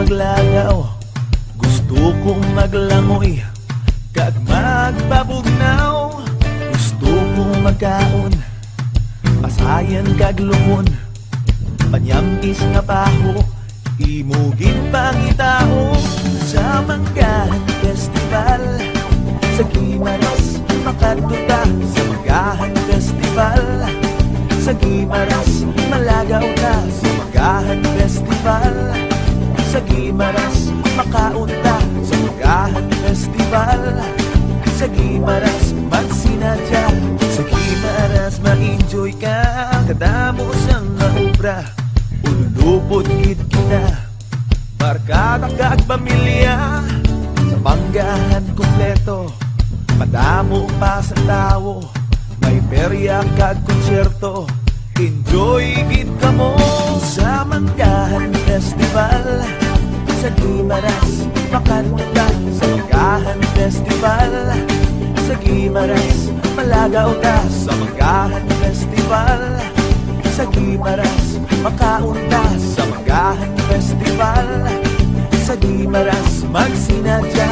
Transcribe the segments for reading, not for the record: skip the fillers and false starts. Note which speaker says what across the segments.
Speaker 1: maglagaw, gusto kong maglangoy, kag magpabugnaw. Gusto kong magkaon, pasayan kag lumon, panyambis nga paho, imugin pangitao. Sa Manggahan Festival, sa Guimaras makatuta. Sa Manggahan Festival, sa Guimaras malagaw ta. Sa Manggahan Festival, sa Guimaras makaunta. Sa Manggahan Festival, sa Guimaras magsinadya. Sa Guimaras ma-enjoy ka, kadamo sang naubra, ululupot gid kita. Barkada kag pamilya, sa Manggahan kumpleto, madamo pa sa tao, may perya kag konsyerto, enjoy gid kamo. Sa Manggahan Festival, sa Guimaras makatuta. Sa Manggahan Festival, sa Guimaras malagaw ta. Sa Manggahan Festival, sa Guimaras makaunta. Sa Manggahan Festival, sa Guimaras magsinadya.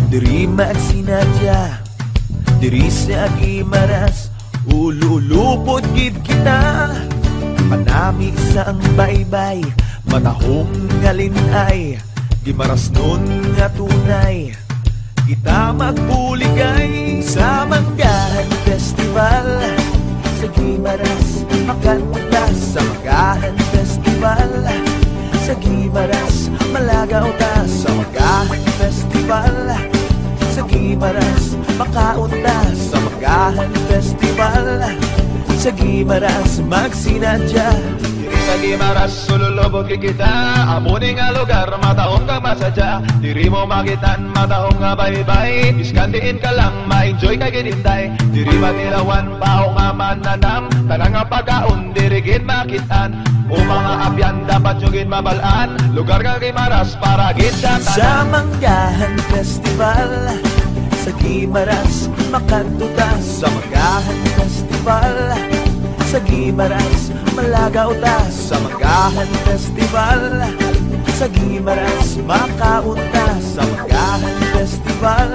Speaker 1: Diri magsinadya, diri sa Guimaras, ululupot gid kita. Manami sang baybay, matahong ngalinay, Guimaras nun nga tunay, kita magbuligay. Sa Manggahan Festival, sa Guimaras makatuta. Sa Manggahan Festival, sa Guimaras malagaw ta. Sa Manggahan Festival, sa Guimaras makaunta. Sa Manggahan Festival, sa Guimaras magsinadya.
Speaker 2: Diri sa Guimaras sululubog kita, amuning nga lugar mataong kang masadya. Diri mo makitan mataong nga baybay, iskandiin ka lang ma-enjoy ka ginintay. Diri matilawan pao nga mananam, tanang nga pagkaon diri gid makitan. O mga abyan dapat nyo gid mabalaan, lugar ka Guimaras para gid sa tanan.
Speaker 1: Sa Manggahan Festival, sa Guimaras makatuta. Sa Manggahan Festival, sa Guimaras malagaw ta. Sa Manggahan Festival, sa Guimaras makaunta. Sa Manggahan Festival,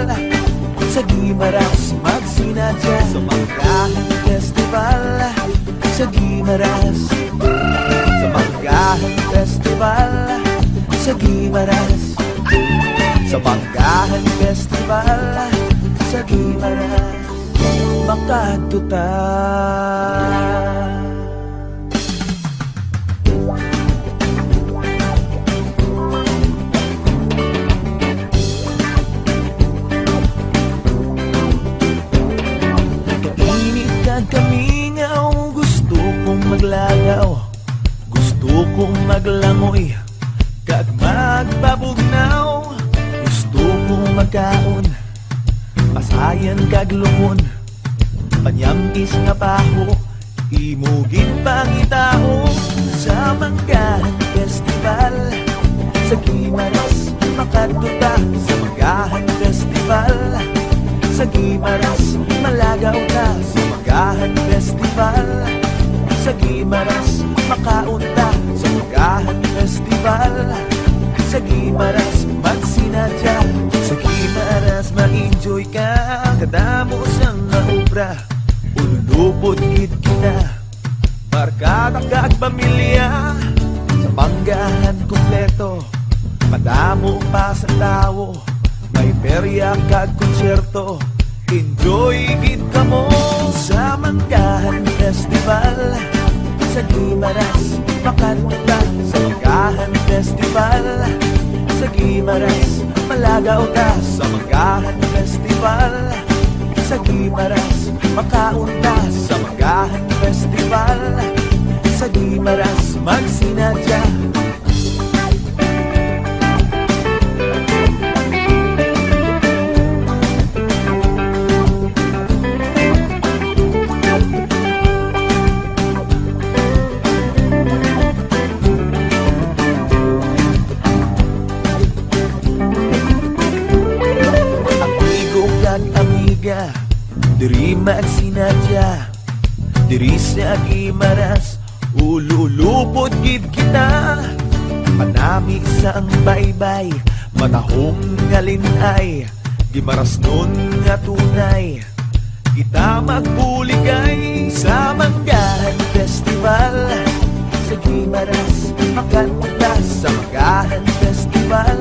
Speaker 1: sa Guimaras magsinadya. Sa Manggahan Festival, sa Guimaras, sa Manggahan Festival, sa Guimaras, sa Manggahan Festival, sa Guimaras makatuta. Kainit kag kamingaw, gusto kong maglagaw, gusto kong maglangoy, kag magpabugnaw. Gusto kong magkaon, pasayan kag lumon, panyambis nga paho, imugin pangitao. Sa Manggahan Festival, sa Guimaras makatuta. Sa Manggahan Festival, sa Guimaras malagaw ta. Sa Manggahan Festival, sa Guimaras makaunta. Sa Manggahan Festival, sa Guimaras magsinadya. Sa Guimaras ma-enjoy ka, kadamo sang naubra, ululupot gid kita. Barkada kag pamilya, sa Manggahan kumpleto, madamo pa sa tao, may perya kag konsyerto, enjoy gid kamo. Sa Manggahan Festival, sa Guimaras makatuta. Sa Manggahan Festival, sa Guimaras malagaw ta. Sa Manggahan Festival, sa Guimaras makaunta. Sa Manggahan Festival, sa Guimaras magsinadya. magsinadya diri sa Gimaras, ululupot gid kita. Panami sa ang baybay, matahong ngalinay, Gimaras nun nga tunay. Kita magbuligay sa Manggahan Festival. Sa Gimaras, makanta sa Manggahan Festival.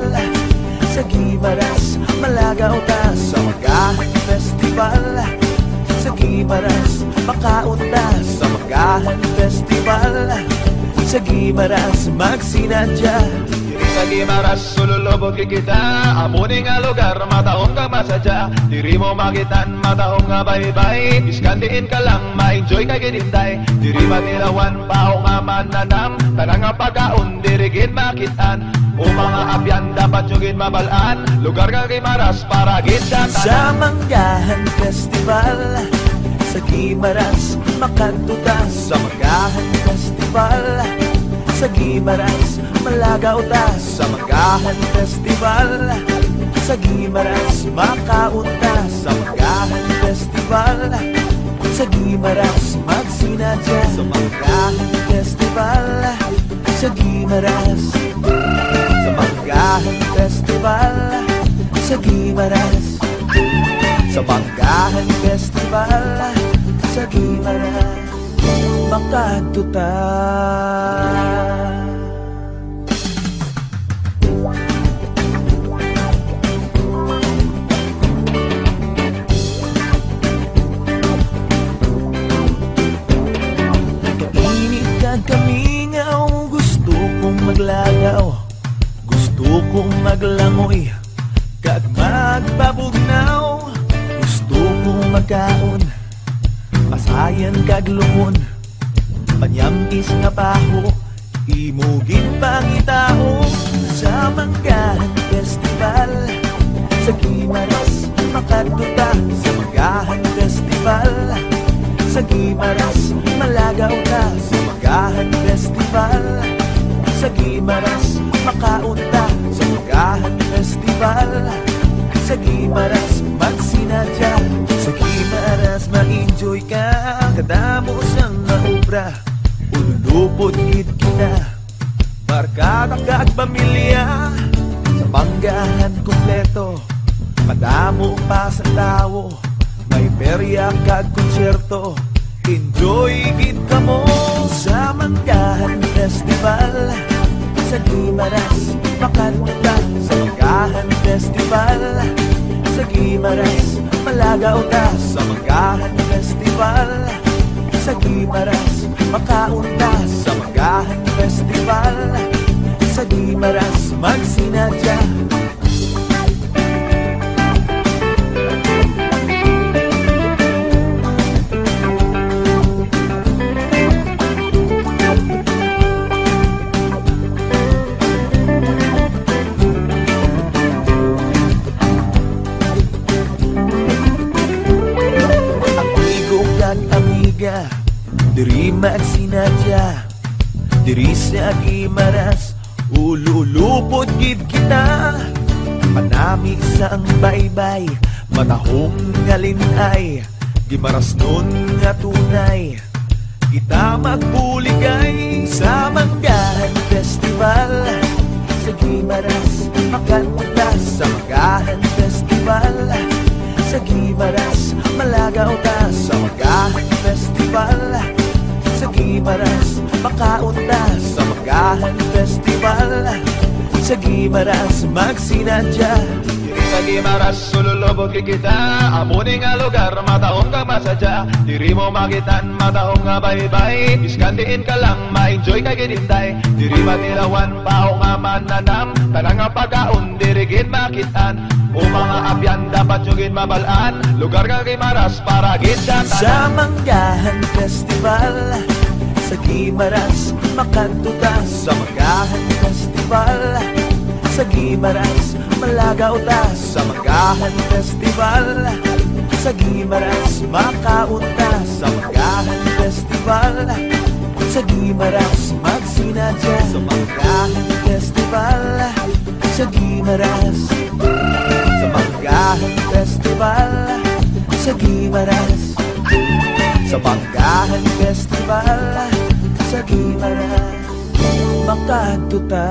Speaker 1: Sa Gimaras, malagaw ta sa Manggahan Festival. Sa Gimaras, makaunta sa Manggahan Festival. Sa Gimaras, magsinadya
Speaker 2: diri sa Gimaras, sululubog kita. Amuning nga lugar, matahong kang masadya. Diri mo makitan, matahong nga baybay. Iskandiin ka lang, ma-enjoy ka gininday. Diri matilawan, pao nga mananam. Tanang nga pagkaon, diri gid makitan. O mga abyan, dapat yung gid mabalaan. Lugar nga Gimaras, para gid sa tanan.
Speaker 1: Sa Manggahan Festival. Sa Gimaras, makantuta sa Manggahan Festival. Sa Gimaras, malagaw ta sa Manggahan Festival. Sa Gimaras, makaunta sa Manggahan Festival. Sa Gimaras, magsinadya sa Manggahan Festival. Sa Gimaras, sa Manggahan Festival. Sa Gimaras, sa Manggahan Festival. Sa Gimaras, makatuta. Kainit kag kamingaw, gusto kong maglagaw, gusto kong maglangoy, kag magpabugnaw, gusto kong magkaon, pasayan kag lumon, panyamkis nga paho, imugin pangitao. Sa Manggahan Festival. Sa Gimaras, makatuta sa Manggahan Festival. Sa Gimaras, malagaw ta sa Manggahan Festival. Sa Gimaras, makaunta sa Manggahan Festival. Sa Gimaras, magsinadya. Sa Gimaras, ma-enjoy ka, kadamo sang naubra, ululupot gid kita. Barkada kag pamilya, sa Manggahan kompleto, madamo pa sa tao, may perya kag konsyerto, enjoy gid kamo. Sa Manggahan Festival. Sa Gimaras, makanta sa Manggahan Festival. Sa Gimaras, malagaw ta sa Manggahan Festival. Sa Gimaras, makaunta sa Manggahan Festival. Sa Gimaras, magsinadya. Diri magsinadya diri sa Gimaras, ululupot gid kita. Panami sa ang baybay, matahong ngalinay, Gimaras nun nga tunay. Kita magbuligay sa Manggahan Festival. Sa Gimaras, makanta sa Manggahan Festival. Sa Gimaras, malagaw ta sa Manggahan Festival. Sa Gimaras, makaunta sa Manggahan Festival. Sa Gimaras, magsinadya
Speaker 2: diri sa Gimaras, sululubog kita. Amuning nga lugar, matahong kang masadya. Diri mo makitan, matahong nga baybay. Iskandiin ka lang, ma-enjoy ka gininday. Diri matilawan, pao nga mananam. Tanang nga pagkaon, diri gid makitan. O mga abyan, dapat yung gid mabalaan. Lugar nga Gimaras, para gid sa tanan.
Speaker 1: Sa Manggahan Festival. Sa Gimaras, makantuta sa Manggahan Festival. Sa Gimaras, malagaw ta sa Manggahan Festival. Sa Gimaras, makaunta sa Manggahan Festival. Sa Gimaras, magsinadya sa Manggahan Festival. Sa Gimaras, sa Manggahan Festival. Sa Gimaras, Gimaras makatuta.